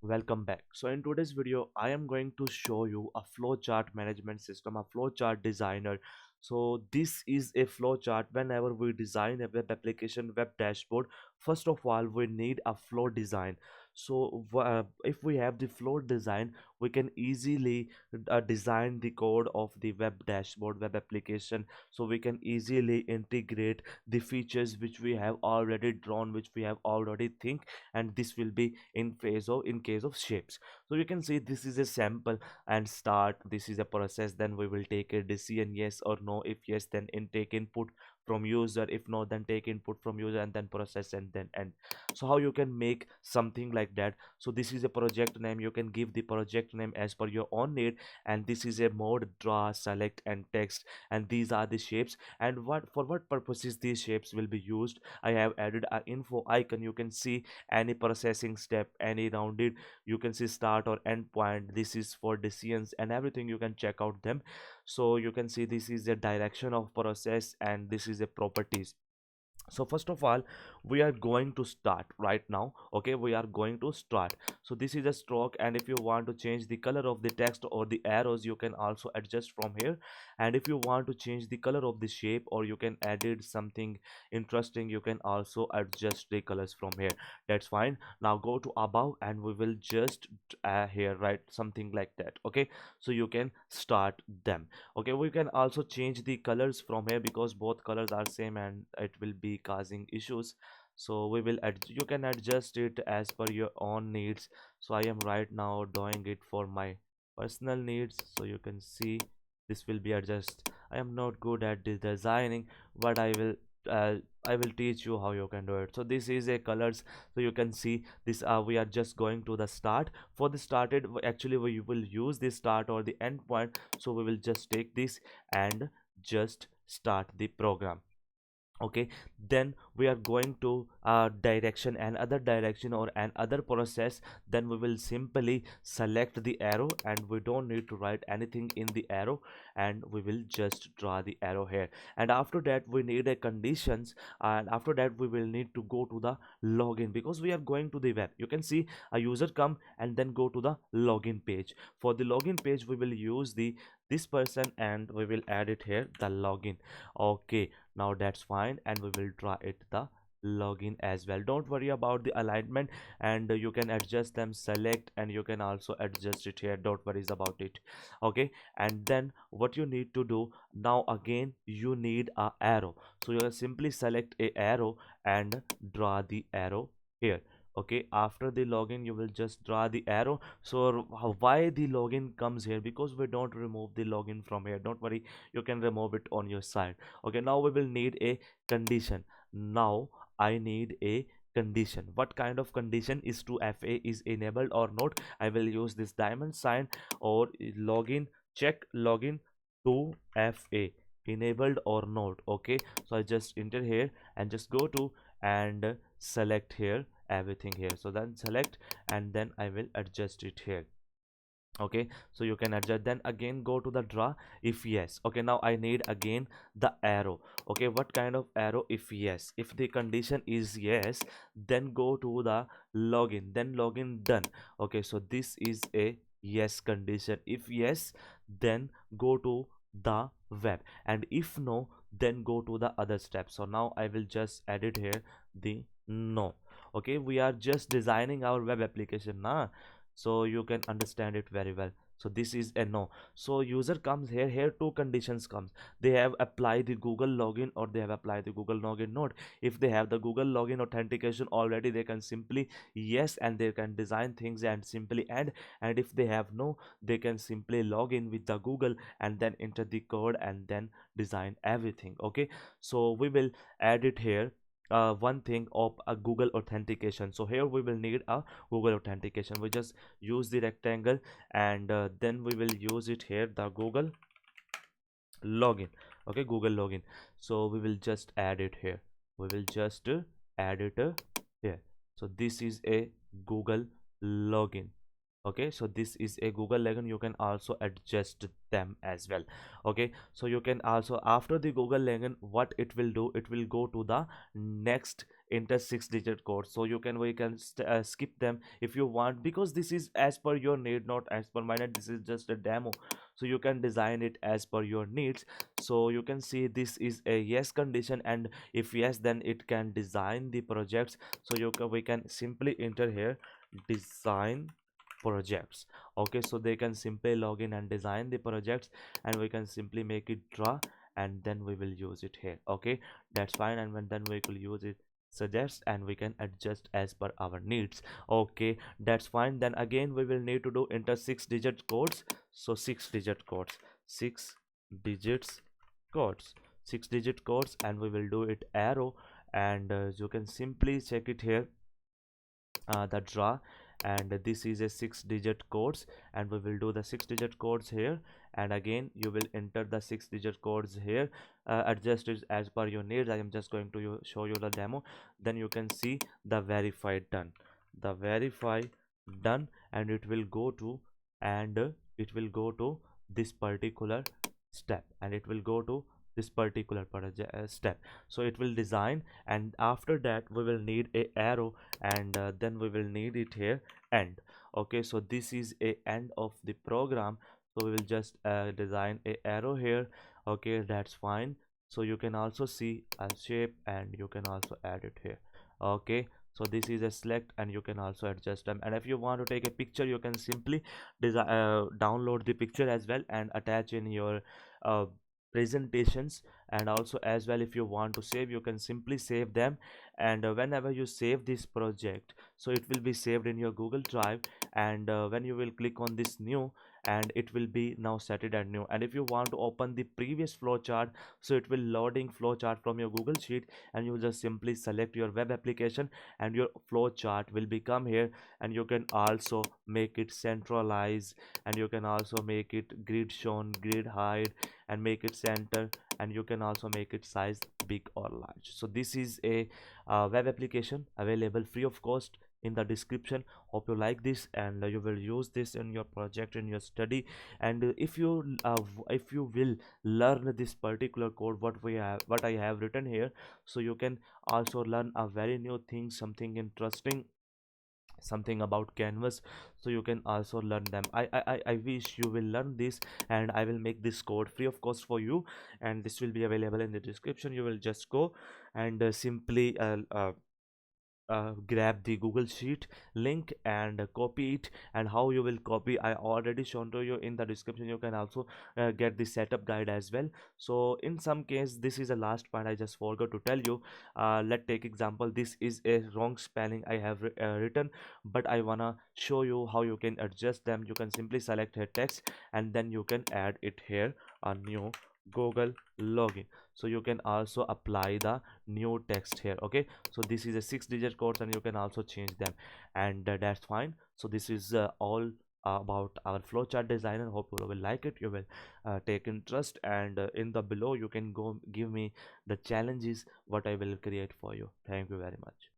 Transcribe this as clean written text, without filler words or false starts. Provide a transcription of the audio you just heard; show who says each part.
Speaker 1: welcome back. So in today's video I am going to show you a flowchart management system, a flowchart designer. So this is a flowchart. Whenever we design a web application, web dashboard, first of all we need a flow design. So if we have the flow design, we can easily design the code of the web dashboard, web application. So we can easily integrate the features which we have already drawn, which we have already think, and this will be in case of shapes. So you can see this is a sample and start. This is a process, then we will take a decision, yes or no. If yes, then take input from user. If no, then take input from user and then process and then end. So how you can make something like that? So this is a project name. You can give the project name as per your own need, and this is a mode, draw, select and text, and these are the shapes. And what purposes these shapes will be used, I have added a info icon. You can see any processing step, any rounded, you can see start or end point. This is for decisions and everything, you can check out them. So you can see this is the direction of process and this is the properties. So first of all, we are going to start right now. Okay, we are going to start. So this is a stroke, and if you want to change the color of the text or the arrows, you can also adjust from here. And if you want to change the color of the shape, or you can edit something interesting, you can also adjust the colors from here. That's fine. Now go to above and we will just here write something like that. Okay, so you can start them. Okay, we can also change the colors from here because both colors are same and it will be causing issues. So we will you can adjust it as per your own needs. So I am right now doing it for my personal needs. So you can see this will be adjust. I am not good at the designing, but uh, I will teach you how you can do it. So this is a colors. So you can see this, we are just going to the start. For the started, actually we will use the start or the end point. So we will just take this and just start the program. Okay, then we are going to direction and other direction or an other process. Then we will simply select the arrow, and we don't need to write anything in the arrow, and we will just draw the arrow here. And after that we need a conditions, and after that we will need to go to the login, because we are going to the web. You can see a user come and then go to the login page. For the login page we will use the this person, and we will add it here, the login. Okay, now that's fine, and we will draw it the login as well. Don't worry about the alignment, and you can adjust them, select, and you can also adjust it here. Don't worry about it. Okay, and then what you need to do now, again you need a arrow. So you simply select a arrow and draw the arrow here. Okay, after the login you will just draw the arrow. So why the login comes here? Because we don't remove the login from here. Don't worry, you can remove it on your side. Okay, now we will need a condition. Now I need a condition. What kind of condition is to fa is enabled or not? I will use this diamond sign or login, check login to fa enabled or not. Okay, so I just enter here and just go to and select here everything here. So then select, and then I will adjust it here. Okay, so you can adjust, then again go to the draw. If yes, okay, now I need again the arrow. Okay, what kind of arrow? If yes, if the condition is yes, then go to the login, then login done. Okay, so this is a yes condition. If yes, then go to the web, and if no, then go to the other step. So now I will just edit here the no. Okay, we are just designing our web application now, so you can understand it very well. So this is a no. So user comes here, here two conditions comes. They have applied the Google login, or they have applied the Google login node. If they have the Google login authentication already, they can simply yes, and they can design things and simply end. And if they have no, they can simply log in with the Google and then enter the code and then design everything. Okay, so we will add it here, one thing of a Google authentication. So here we will need a Google authentication. We just use the rectangle, and then we will use it here, the Google login. Okay, Google login. So we will just add it here. We will just add it here. So this is a Google login. Okay, so this is a Google login. You can also adjust them as well. Okay, so you can also, after the Google login, what it will do, it will go to the next enter 6-digit code. So you can we can skip them if you want, because this is as per your need, not as per mine, and this is just a demo. So you can design it as per your needs. So you can see this is a yes condition, and if yes, then it can design the projects. So we can simply enter here design projects. Okay, so they can simply log in and design the projects, and we can simply make it draw, and then we will use it here. Okay, that's fine, and then we will use it suggest, and we can adjust as per our needs. Okay, that's fine. Then again we will need to do enter 6-digit codes. So 6-digit codes, 6 digits codes, 6-digit codes, and we will do it arrow, and you can simply check it here, the draw, and this is a 6-digit codes, and we will do the 6-digit codes here, and again you will enter the 6-digit codes here. Adjust it as per your needs. I am just going to show you the demo. Then you can see the verify done, the verify done, and it will go to, and it will go to this particular step, and it will go to this particular step. So it will design, and after that we will need a arrow, and then we will need it here end. Okay, so this is a end of the program. So we will just design a arrow here. Okay, that's fine. So you can also see a shape, and you can also add it here. Okay, so this is a select, and you can also adjust them, and if you want to take a picture, you can simply download the picture as well and attach in your uh, presentations. And also as well, if you want to save, you can simply save them, and whenever you save this project, so it will be saved in your Google Drive, and when you will click on this new, and it will be now set it at new. And if you want to open the previous flowchart, so it will loading flowchart from your Google Sheet, and you just simply select your web application, and your flowchart will become here. And you can also make it centralized, and you can also make it grid shown, grid hide, and make it center, and you can also make it size big or large. So this is a web application available free of cost in the description. Hope you like this, and you will use this in your project, in your study. And if you will learn this particular code, what I have written here, so you can also learn a very new thing, something interesting, something about canvas. So you can also learn them. I wish you will learn this, and I will make this code free of cost for you, and this will be available in the description. You will just go and simply grab the Google Sheet link and copy it. And how you will copy, I already shown to you in the description. You can also get the setup guide as well. So in some case, this is the last point I just forgot to tell you. Let's take example. This is a wrong spelling I have written, but I wanna show you how you can adjust them. You can simply select here text, and then you can add it here, a new Google login. So you can also apply the new text here. Okay, so this is a 6-digit code, and you can also change them, and that's fine. So this is all about our flowchart designer. Hope you will like it. You will take interest, and in the below you can go give me the challenges what I will create for you. Thank you very much.